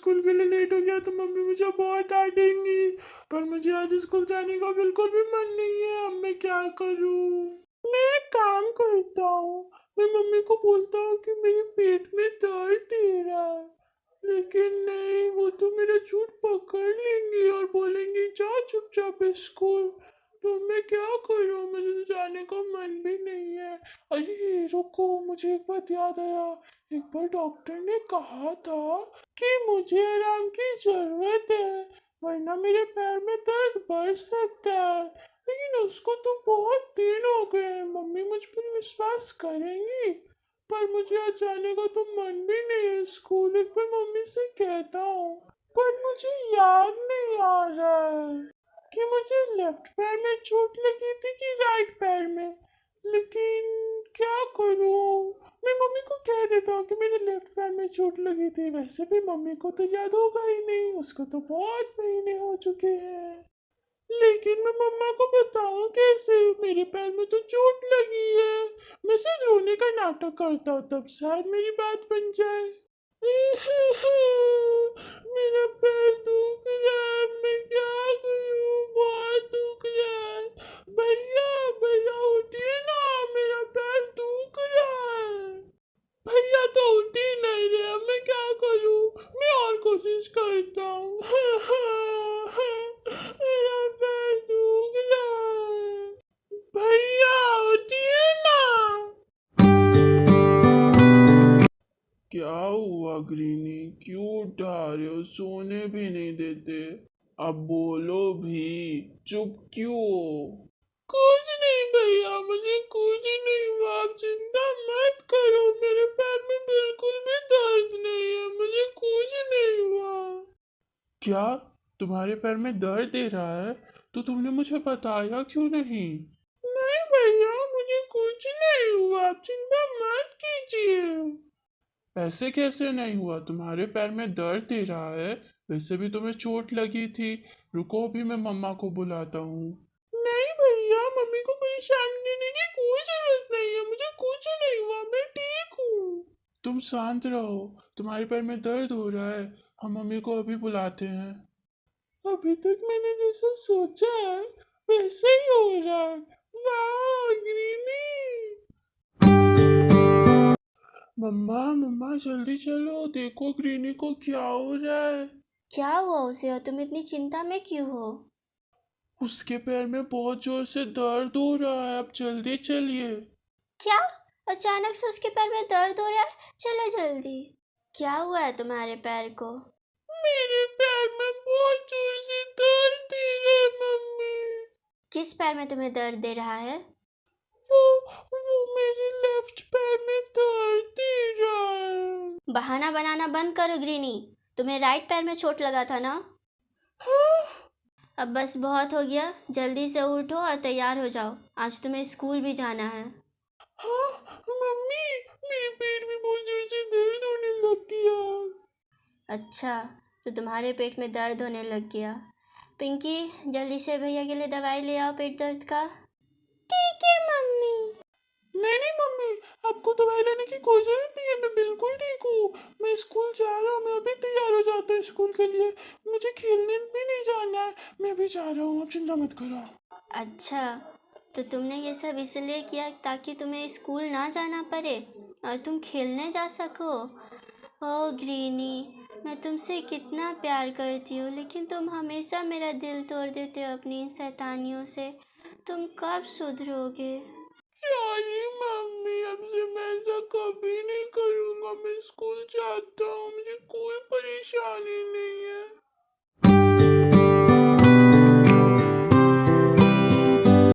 School के लिए late हो गया तो मम्मी मुझे बहुत डांटेंगी। पर मुझे आज स्कूल जाने का बिल्कुल भी मन नहीं है। अब मैं क्या करूं? मैं एक काम करता हूँ। मैं मम्मी को बोलता हूँ कि मेरे पेट में दर्द दे रहा है, लेकिन नहीं, वो तो मेरा झूठ पकड़ लेंगी और बोलेंगी जा चुपचाप स्कूल। तो मैं क्या करूँ? मुझे तो जाने का मन भी नहीं है। अरे रुको, मुझे एक बात याद आया। एक बार डॉक्टर ने कहा था कि मुझे आराम की जरूरत है, वरना मेरे पैर में दर्द बढ़ सकता है। लेकिन उसको तो बहुत दिन हो गए। मम्मी मुझ पर विश्वास करेंगी? पर मुझे आज जाने का तो मन भी नहीं है स्कूल। एक बार मम्मी से कहता हूँ, पर मुझे याद नहीं आ रहा है कि मुझे लेफ्ट पैर में चोट लगी थी कि राइट पैर में। लेकिन क्या करूँ? मैं मम्मी को कह देता हूँ कि मेरे लेफ्ट पैर में चोट लगी थी। वैसे भी मम्मी को तो याद होगा ही नहीं, उसको तो बहुत महीने हो चुके हैं। लेकिन मैं मम्मा को बताऊं कैसे? मेरे पैर में तो चोट लगी है। मैं सिर्फ रोने का नाटक करता हूँ, तब शायद मेरी बात बन जाए। मेरा पैर दुख रहा है, मैं क्या करूं? बहुत दुख रहा है। भैया, भैया उठिए ना, मेरा पैर दुख रहा है। भैया तो उठ ही नहीं रहे, अब मैं क्या करूं? मैं और कोशिश करता हूँ। मेरा पैर दुख रहा है। भैया उठिए ना। क्या हुआ ग्रीनी? क्यों उठा रहे हो? सोने भी नहीं देते। अब बोलो भी, चुप क्यों हो? कुछ नहीं भैया, मुझे कुछ नहीं हुआ। आप चिंता मत करो, मेरे पैर में बिल्कुल भी दर्द नहीं है, मुझे कुछ नहीं हुआ। क्या? तुम्हारे पैर में दर्द दे रहा है? तो तुमने मुझे बताया क्यों नहीं? नहीं भैया, मुझे कुछ नहीं हुआ, आप चिंता मत कीजिए। ऐसे कैसे नहीं हुआ? तुम्हारे पैर में दर्द दे रहा है, वैसे भी तुम्हें चोट लगी थी। रुको, अभी मैं मम्मा को बुलाता हूँ। नहीं भैया, मम्मी को परेशान करने की कोई जरूरत नहीं है, मुझे कुछ नहीं हुआ, मैं ठीक हूँ। तुम शांत रहो, तुम्हारे पैर में दर्द हो रहा है, हम मम्मी को अभी बुलाते हैं। अभी तक मैंने जैसा सोचा है वैसे ही हो रहा है। वाह ग्रीनी! मम्मा, मम्मा जल्दी चलो, देखो ग्रीनी को क्या हो रहा है। क्या हुआ उसे और तुम इतनी चिंता में क्यों हो? उसके पैर में बहुत जोर से दर्द हो रहा है, आप जल्दी चलिए। क्या? अचानक से उसके पैर में दर्द हो रहा है? चलो जल्दी। क्या हुआ है तुम्हारे पैर को? मेरे पैर में बहुत जोर से दर्द दे रहा है मम्मी। किस पैर में तुम्हें दर्द दे रहा है? वो मेरे लेफ्ट पैर में दर्द दे रहा है। बहाना बनाना बंद करो ग्रीनी। तुम्हें राइट पैर में चोट लगा था ना? हाँ? अब बस बहुत हो गया, जल्दी से उठो और तैयार हो जाओ, आज तुम्हें स्कूल भी जाना है। हाँ मम्मी, मेरे पेट में बहुत जोर से दर्द होने लग गया। अच्छा, तो तुम्हारे पेट में दर्द होने लग गया। पिंकी, जल्दी से भैया के लिए दवाई ले आओ पेट दर्द का। ठीक है मम्मी। नहीं नहीं मम्मी, आपको दवाई लेने की कोई जरूरत नहीं है, मैं बिल्कुल ठीक हूँ। मैं स्कूल जा रहा हूँ, मैं अभी तैयार हो जाता हूँ स्कूल के लिए। मुझे खेलने भी नहीं जाना है, मैं अभी जा रहा हूँ, आप चिंता मत करो। अच्छा, तो तुमने ये सब इसलिए किया ताकि तुम्हें स्कूल ना जाना पड़े और तुम खेलने जा सको। ओ ग्रीनी, मैं तुमसे कितना प्यार करती हूँ, लेकिन तुम हमेशा मेरा दिल तोड़ देते हो अपनी इन शैतानियों से। तुम कब सुधरोगे? सॉरी मम्मी, अब से मैं ऐसा कभी नहीं करूँगा। मैं स्कूल जाता हूँ, मुझे कोई परेशानी नहीं है।